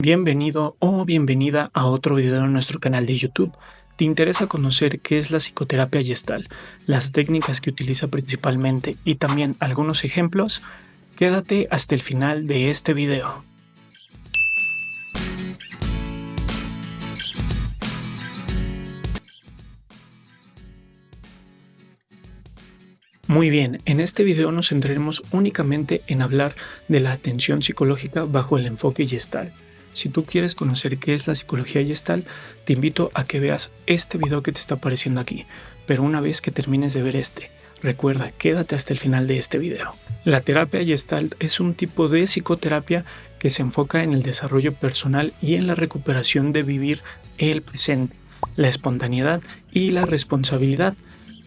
Bienvenido o bienvenida a otro video en nuestro canal de YouTube. ¿Te interesa conocer qué es la psicoterapia Gestalt, las técnicas que utiliza principalmente y también algunos ejemplos? Quédate hasta el final de este video. Muy bien, en este video nos centraremos únicamente en hablar de la atención psicológica bajo el enfoque Gestalt. Si tú quieres conocer qué es la psicología Gestalt, te invito a que veas este video que te está apareciendo aquí. Pero una vez que termines de ver recuerda, quédate hasta el final de este video. La terapia Gestalt es un tipo de psicoterapia que se enfoca en el desarrollo personal y en la recuperación de vivir el presente, la espontaneidad y la responsabilidad.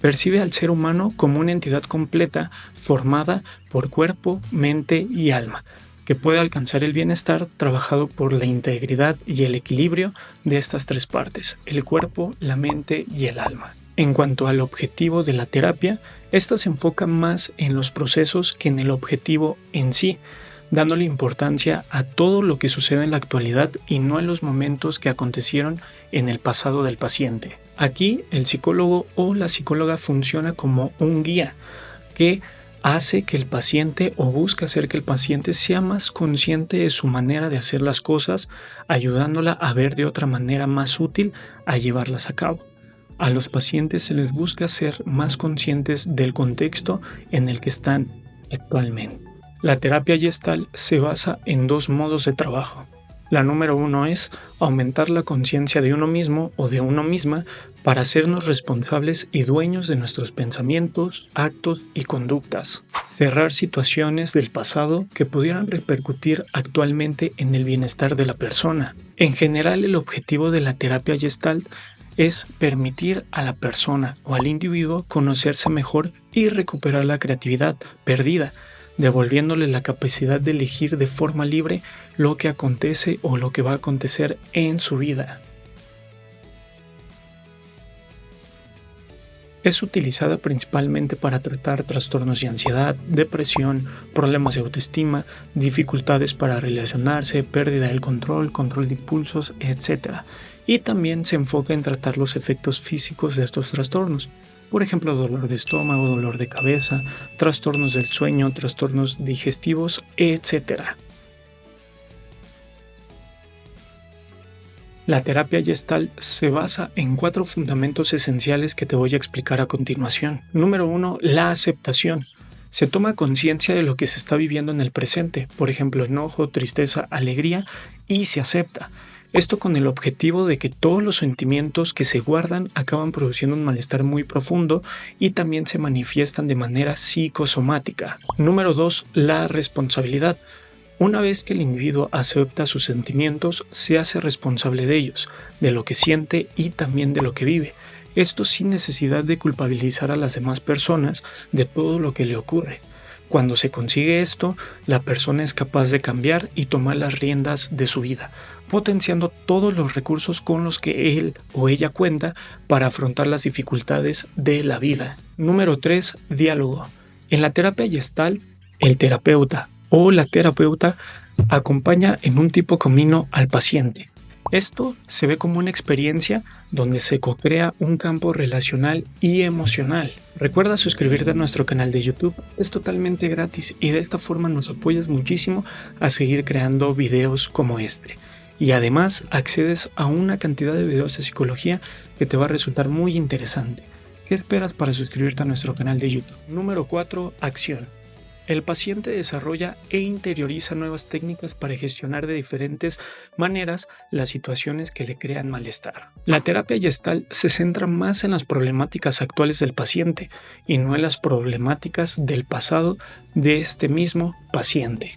Percibe al ser humano como una entidad completa formada por cuerpo, mente y alma, que puede alcanzar el bienestar trabajado por la integridad y el equilibrio de estas tres partes, el cuerpo, la mente y el alma. En cuanto al objetivo de la terapia, esta se enfoca más en los procesos que en el objetivo en sí, dándole importancia a todo lo que sucede en la actualidad y no en los momentos que acontecieron en el pasado del paciente. Aquí el psicólogo o la psicóloga funciona como un guía que hace que el paciente o busca hacer que el paciente sea más consciente de su manera de hacer las cosas, ayudándola a ver de otra manera más útil a llevarlas a cabo. A los pacientes se les busca ser más conscientes del contexto en el que están actualmente. La terapia Gestalt se basa en dos modos de trabajo. La número uno es aumentar la conciencia de uno mismo o de uno misma para hacernos responsables y dueños de nuestros pensamientos, actos y conductas. Cerrar situaciones del pasado que pudieran repercutir actualmente en el bienestar de la persona. En general, el objetivo de la terapia Gestalt es permitir a la persona o al individuo conocerse mejor y recuperar la creatividad perdida, devolviéndole la capacidad de elegir de forma libre lo que acontece o lo que va a acontecer en su vida. Es utilizada principalmente para tratar trastornos de ansiedad, depresión, problemas de autoestima, dificultades para relacionarse, pérdida del control de impulsos, etc. Y también se enfoca en tratar los efectos físicos de estos trastornos. Por ejemplo, dolor de estómago, dolor de cabeza, trastornos del sueño, trastornos digestivos, etc. La terapia Gestalt se basa en 4 fundamentos esenciales que te voy a explicar a continuación. Número 1, la aceptación. Se toma conciencia de lo que se está viviendo en el presente, por ejemplo, enojo, tristeza, alegría, y se acepta. Esto con el objetivo de que todos los sentimientos que se guardan acaban produciendo un malestar muy profundo y también se manifiestan de manera psicosomática. Número 2, la responsabilidad. Una vez que el individuo acepta sus sentimientos, se hace responsable de ellos, de lo que siente y también de lo que vive. Esto sin necesidad de culpabilizar a las demás personas de todo lo que le ocurre. Cuando se consigue esto, la persona es capaz de cambiar y tomar las riendas de su vida, potenciando todos los recursos con los que él o ella cuenta para afrontar las dificultades de la vida. Número 3. Diálogo. En la terapia Gestalt, el terapeuta o la terapeuta acompaña en un tipo camino al paciente. Esto se ve como una experiencia donde se co-crea un campo relacional y emocional. Recuerda suscribirte a nuestro canal de YouTube, es totalmente gratis y de esta forma nos apoyas muchísimo a seguir creando videos como este. Y además accedes a una cantidad de videos de psicología que te va a resultar muy interesante. ¿Qué esperas para suscribirte a nuestro canal de YouTube? Número 4. Acción. El paciente desarrolla e interioriza nuevas técnicas para gestionar de diferentes maneras las situaciones que le crean malestar. La terapia Gestalt se centra más en las problemáticas actuales del paciente y no en las problemáticas del pasado de este mismo paciente.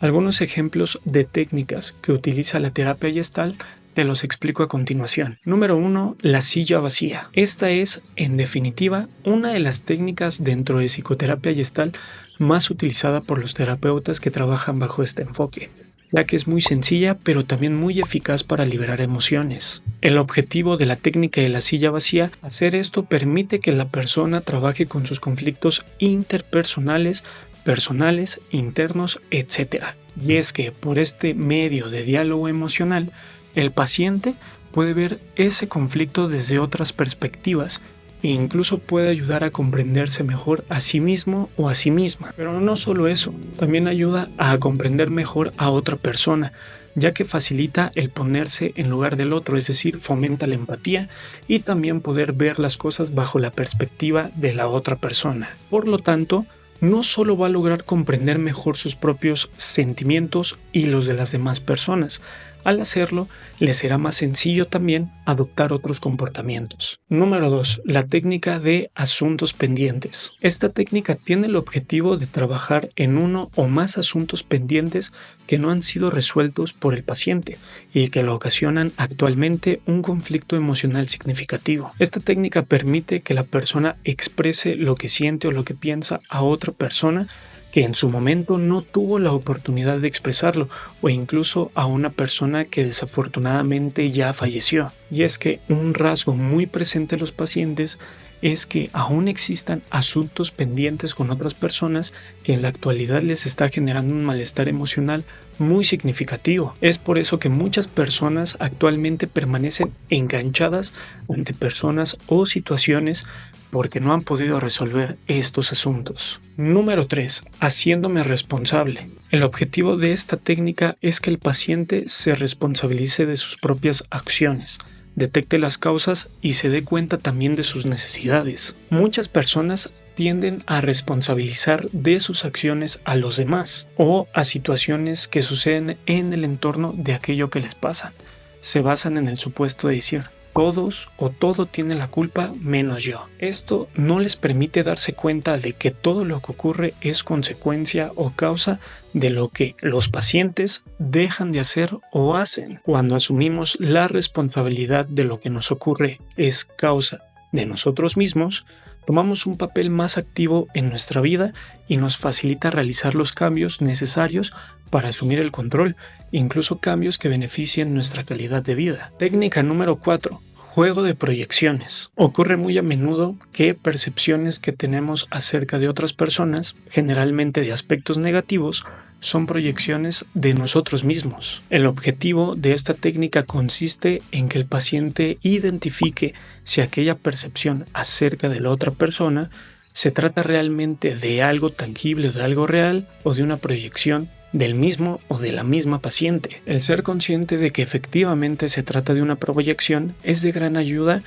Algunos ejemplos de técnicas que utiliza la terapia Gestalt te los explico a continuación. Número 1. La silla vacía. Esta es, en definitiva, una de las técnicas dentro de psicoterapia Gestalt más utilizada por los terapeutas que trabajan bajo este enfoque, ya que es muy sencilla pero también muy eficaz para liberar emociones. El objetivo de la técnica de la silla vacía, hacer esto permite que la persona trabaje con sus conflictos interpersonales personales, internos, etc. Y es que por este medio de diálogo emocional, el paciente puede ver ese conflicto desde otras perspectivas e incluso puede ayudar a comprenderse mejor a sí mismo o a sí misma. Pero no solo eso, también ayuda a comprender mejor a otra persona, ya que facilita el ponerse en lugar del otro, es decir, fomenta la empatía y también poder ver las cosas bajo la perspectiva de la otra persona. Por lo tanto, no solo va a lograr comprender mejor sus propios sentimientos y los de las demás personas. Al hacerlo, le será más sencillo también adoptar otros comportamientos. Número 2. La técnica de asuntos pendientes. Esta técnica tiene el objetivo de trabajar en uno o más asuntos pendientes que no han sido resueltos por el paciente y que le ocasionan actualmente un conflicto emocional significativo. Esta técnica permite que la persona exprese lo que siente o lo que piensa a otra persona que en su momento no tuvo la oportunidad de expresarlo, o incluso a una persona que desafortunadamente ya falleció. Y es que un rasgo muy presente en los pacientes es que aún existan asuntos pendientes con otras personas que en la actualidad les está generando un malestar emocional muy significativo. Es por eso que muchas personas actualmente permanecen enganchadas ante personas o situaciones porque no han podido resolver estos asuntos. Número 3. Haciéndome responsable. El objetivo de esta técnica es que el paciente se responsabilice de sus propias acciones, detecte las causas y se dé cuenta también de sus necesidades. Muchas personas tienden a responsabilizar de sus acciones a los demás o a situaciones que suceden en el entorno de aquello que les pasa. Se basan en el supuesto de decir: todos o todo tiene la culpa menos yo. Esto no les permite darse cuenta de que todo lo que ocurre es consecuencia o causa de lo que los pacientes dejan de hacer o hacen. Cuando asumimos la responsabilidad de lo que nos ocurre es causa de nosotros mismos, tomamos un papel más activo en nuestra vida y nos facilita realizar los cambios necesarios para asumir el control, incluso cambios que beneficien nuestra calidad de vida. Técnica número 4. Juego de proyecciones. Ocurre muy a menudo que percepciones que tenemos acerca de otras personas, generalmente de aspectos negativos, son proyecciones de nosotros mismos. El objetivo de esta técnica consiste en que el paciente identifique si aquella percepción acerca de la otra persona se trata realmente de algo tangible o de algo real o de una proyección del mismo o de la misma paciente. El ser consciente de que efectivamente se trata de una proyección es de gran ayuda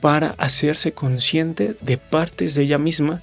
para hacerse consciente de partes de ella misma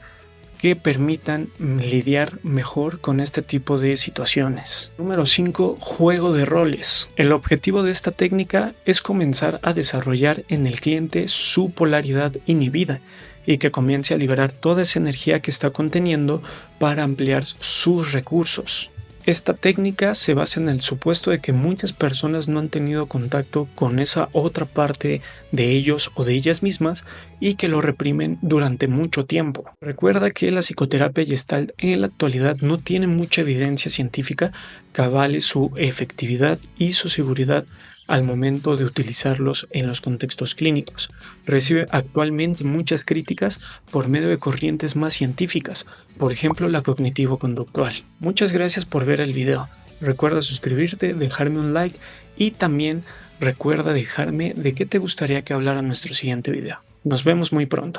que permitan lidiar mejor con este tipo de situaciones. Número 5. Juego de roles. El objetivo de esta técnica es comenzar a desarrollar en el cliente su polaridad inhibida y que comience a liberar toda esa energía que está conteniendo para ampliar sus recursos. Esta técnica se basa en el supuesto de que muchas personas no han tenido contacto con esa otra parte de ellos o de ellas mismas y que lo reprimen durante mucho tiempo. Recuerda que la psicoterapia Gestalt en la actualidad no tiene mucha evidencia científica que avale su efectividad y su seguridad al momento de utilizarlos en los contextos clínicos. Recibe actualmente muchas críticas por medio de corrientes más científicas, por ejemplo la cognitivo-conductual. Muchas gracias por ver el video. Recuerda suscribirte, dejarme un like y también recuerda dejarme de qué te gustaría que hablara en nuestro siguiente video. Nos vemos muy pronto.